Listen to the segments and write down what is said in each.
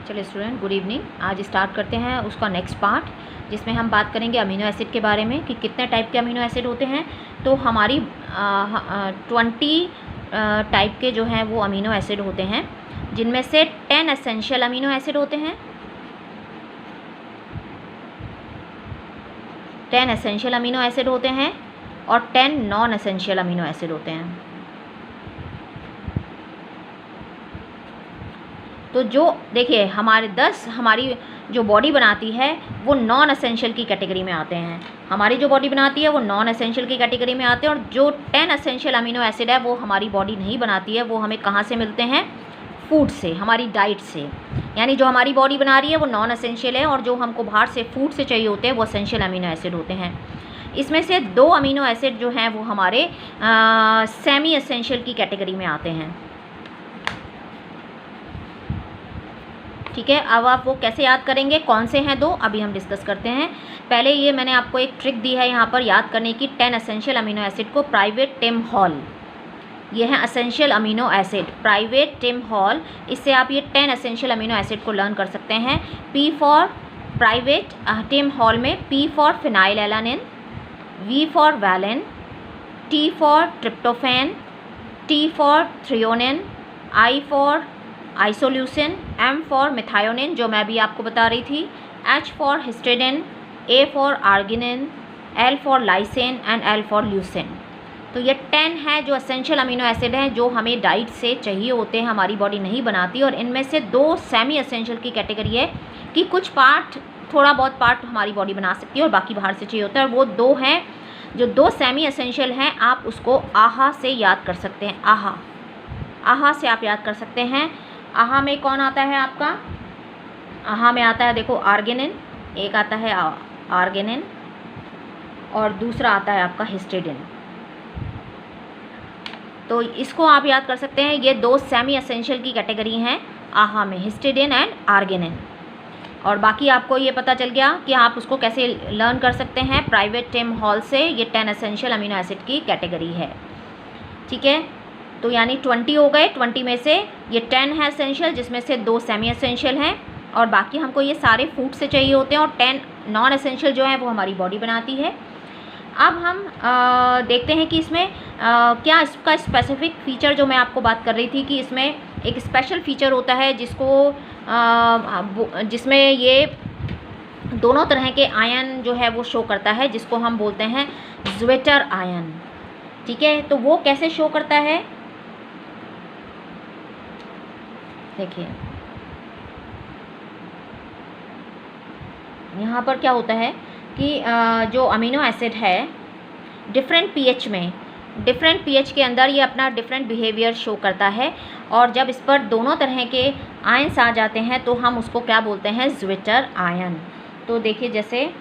चलिए student, good evening. आज start करते हैं उसका नेक्स्ट पार्ट, जिसमें हम बात करेंगे अमीनो एसिड के बारे में कि कितने टाइप के अमीनो एसिड होते हैं। तो हमारी 20 टाइप के जो हैं वो अमीनो एसिड होते हैं, जिनमें से 10 एसेंशियल अमीनो एसिड होते हैं। 10 एसेंशियल अमीनो एसिड होते हैं और 10 नॉन एसेंशियल अमीनो एसिड होते हैं। तो जो देखिए हमारी जो बॉडी बनाती है वो नॉन एसेंशियल की कैटेगरी में आते हैं। हमारी जो बॉडी बनाती है वो नॉन एसेंशियल की कैटेगरी में आते हैं। और जो 10 एसेंशियल अमीनो एसिड है वो हमारी बॉडी नहीं बनाती है, वो हमें कहाँ से मिलते हैं? फूड से, हमारी डाइट से। यानी जो हमारी बॉडी बना रही है वो नॉन एसेंशियल है, और जो हमको बाहर से फूड से चाहिए होते हैं वो एसेंशियल अमीनो एसिड होते हैं। इसमें से 2 अमीनो एसिड जो हैं वो हमारे सेमी एसेंशियल की कैटेगरी में आते हैं। ठीक है, अब आप वो कैसे याद करेंगे, कौन से हैं 2, अभी हम डिस्कस करते हैं। पहले ये मैंने आपको एक ट्रिक दी है यहाँ पर याद करने की, 10 एसेंशियल अमीनो एसिड को प्राइवेट टिम हॉल, ये है essential amino acid private Tim hall. इससे आप ये 10 एसेंशियल अमीनो एसिड को लर्न कर सकते हैं। P for private Tim hall में P फॉर फिनाइल एलानिन, V for valine, T for tryptophan, T for threonine, I for isoleucine, M for methionine जो मैं भी आपको बता रही थी, H for histidine, A for arginine, L for lysine and L for leucine. तो ये 10 है जो एसेंशियल अमीनो एसिड हैं जो हमें डाइट से चाहिए होते हैं, हमारी बॉडी नहीं बनाती। और इनमें से 2 सेमी एसेंशियल की कैटेगरी है कि कुछ पार्ट, थोड़ा बहुत पार्ट हमारी बॉडी बना सकती है और बाकी बाहर से चाहिए होता है। और वो 2 हैं, जो 2 सेमी एसेंशियल हैं, आप उसको आहा से याद कर सकते हैं। आहा से आप याद कर सकते हैं। आहा में कौन आता है आपका? आहा में आता है, देखो, आर्गिनिन, एक आता है आर्गिनिन और दूसरा आता है आपका हिस्टिडिन। तो इसको आप याद कर सकते हैं। ये 2 सेमी एसेंशियल की कैटेगरी हैं आहा में, हिस्टिडिन एंड आर्गिनिन। और बाकी आपको ये पता चल गया कि आप उसको कैसे लर्न कर सकते हैं प्राइवेट टिम हॉल से। ये 10 एसेंशियल अमीनो एसिड की कैटेगरी है। ठीक है, तो यानी 20 हो गए। 20 में से ये 10 है एसेंशियल, जिसमें से 2 सेमी एसेंशियल हैं और बाकी हमको ये सारे फूड से चाहिए होते हैं। और 10 नॉन एसेंशियल जो है वो हमारी बॉडी बनाती है। अब हम देखते हैं कि इसमें क्या इसका स्पेसिफिक फ़ीचर, जो मैं आपको बात कर रही थी कि इसमें एक स्पेशल फ़ीचर होता है जिसमें ये दोनों तरह के आयन जो है वो शो करता है, जिसको हम बोलते हैं ज्विटर आयन। ठीक है, तो वो कैसे शो करता है? देखिए यहाँ पर क्या होता है कि जो अमीनो एसिड है डिफरेंट पीएच के अंदर ये अपना डिफरेंट बिहेवियर शो करता है। और जब इस पर दोनों तरह के आयन्स आ जाते हैं तो हम उसको क्या बोलते हैं? Zwitter ion. तो देखिए जैसे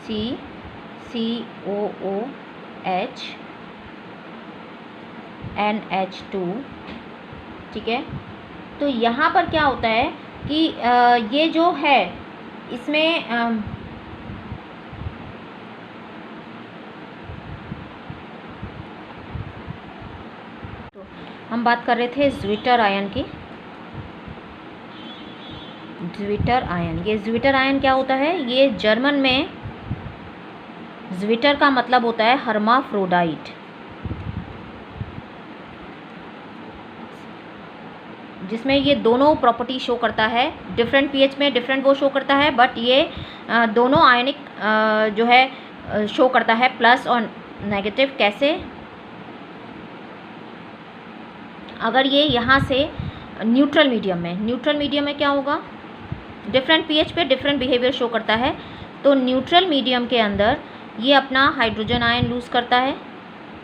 COOH NH2। ठीक है, तो यहाँ पर क्या होता है कि ये जो है इसमें तो हम बात कर रहे थे ज्विटर आयन की। ज्विटर आयन, ये ज्विटर आयन क्या होता है? ये जर्मन में ज्विटर का मतलब होता है हर्माफ्रोडाइट, जिसमें ये दोनों प्रॉपर्टी शो करता है। डिफरेंट पीएच में डिफरेंट वो शो करता है, बट ये दोनों आयनिक जो है शो करता है प्लस और नेगेटिव। कैसे? अगर ये यहाँ से न्यूट्रल मीडियम में क्या होगा? डिफरेंट पीएच पे डिफरेंट बिहेवियर शो करता है। तो न्यूट्रल मीडियम के अंदर ये अपना हाइड्रोजन आयन लूज़ करता है,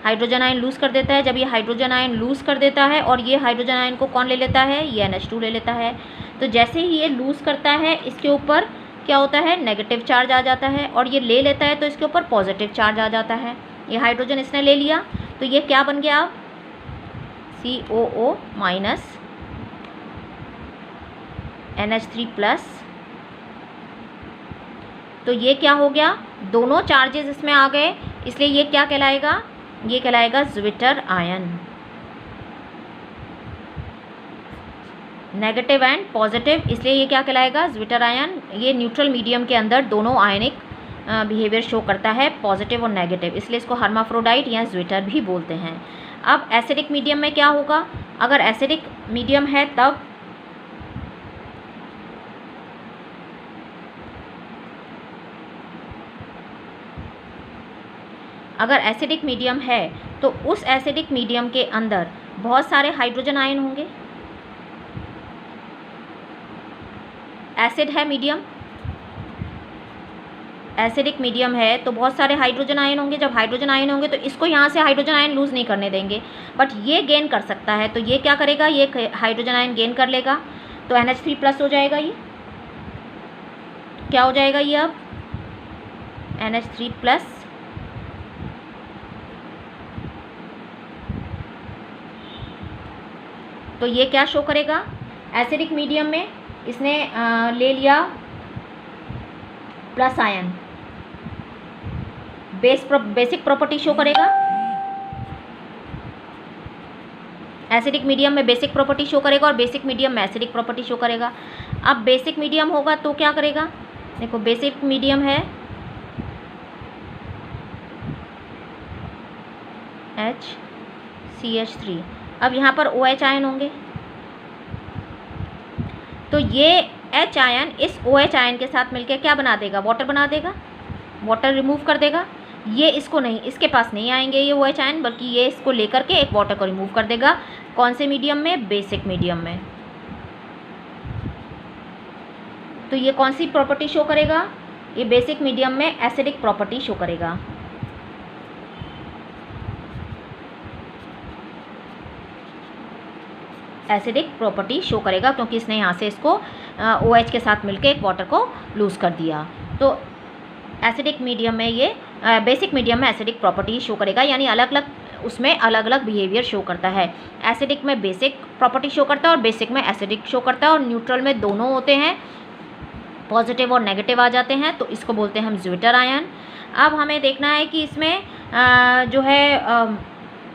हाइड्रोजन आयन लूज़ कर देता है। जब ये हाइड्रोजन आयन लूज़ कर देता है और ये हाइड्रोजन आयन को कौन ले लेता है? ये NH2 ले लेता है। तो जैसे ही ये लूज़ करता है, इसके ऊपर क्या होता है? नेगेटिव चार्ज आ जाता है, और ये ले लेता है तो इसके ऊपर पॉजिटिव चार्ज आ जाता है। ये हाइड्रोजन इसने ले लिया तो ये क्या बन गया? अब COO माइनस NH3+। तो ये क्या हो गया? दोनों चार्जेस इसमें आ गए, इसलिए ये क्या कहलाएगा? ये कहलाएगा zwitter ion. Negative and positive, इसलिए ये क्या कहलाएगा, ज्विटर आयन। ये न्यूट्रल मीडियम के अंदर दोनों आयनिक बिहेवियर शो करता है, पॉजिटिव और नेगेटिव, इसलिए इसको हर्माफ्रोडाइट या ज्विटर भी बोलते हैं। अब एसिडिक मीडियम में क्या होगा, अगर एसिडिक मीडियम है तब अगर एसिडिक मीडियम है तो उस एसिडिक मीडियम के अंदर बहुत सारे हाइड्रोजन आयन होंगे। एसिड है मीडियम, एसिडिक मीडियम है तो बहुत सारे हाइड्रोजन आयन होंगे। जब हाइड्रोजन आयन होंगे तो इसको यहाँ से हाइड्रोजन आयन लूज़ नहीं करने देंगे, बट ये गेन कर सकता है। तो ये क्या करेगा, ये हाइड्रोजन आयन गेन कर लेगा, तो NH3+ हो जाएगा। ये क्या हो जाएगा, ये अब NH3+। तो ये क्या शो करेगा, एसिडिक मीडियम में इसने ले लिया plus ion, basic property show करेगा। एसिडिक मीडियम में बेसिक प्रॉपर्टी शो करेगा और बेसिक मीडियम में एसिडिक प्रॉपर्टी शो करेगा। अब बेसिक मीडियम होगा तो क्या करेगा, देखो बेसिक मीडियम है HCH3, अब यहाँ पर OH आयन होंगे, तो ये H आयन इस OH आयन के साथ मिलकर क्या बना देगा, वाटर बना देगा, वाटर रिमूव कर देगा। ये इसको नहीं, इसके पास नहीं आएंगे ये OH आयन, बल्कि ये इसको लेकर के एक वाटर को रिमूव कर देगा। कौन से मीडियम में, बेसिक मीडियम में। तो ये कौन सी प्रॉपर्टी शो करेगा, ये बेसिक मीडियम में एसिडिक प्रॉपर्टी शो करेगा। एसिडिक प्रॉपर्टी शो करेगा क्योंकि इसने यहाँ से इसको OH के साथ मिलकर एक वाटर को लूज़ कर दिया। तो एसिडिक मीडियम में ये बेसिक मीडियम में एसिडिक प्रॉपर्टी शो करेगा, यानी अलग अलग उसमें अलग अलग बिहेवियर शो करता है। एसिडिक में बेसिक प्रॉपर्टी शो करता है और बेसिक में एसिडिक शो करता है, और न्यूट्रल में दोनों होते हैं, पॉजिटिव और नेगेटिव आ जाते हैं, तो इसको बोलते हैं हम ज्विटर आयन। अब हमें देखना है कि इसमें जो है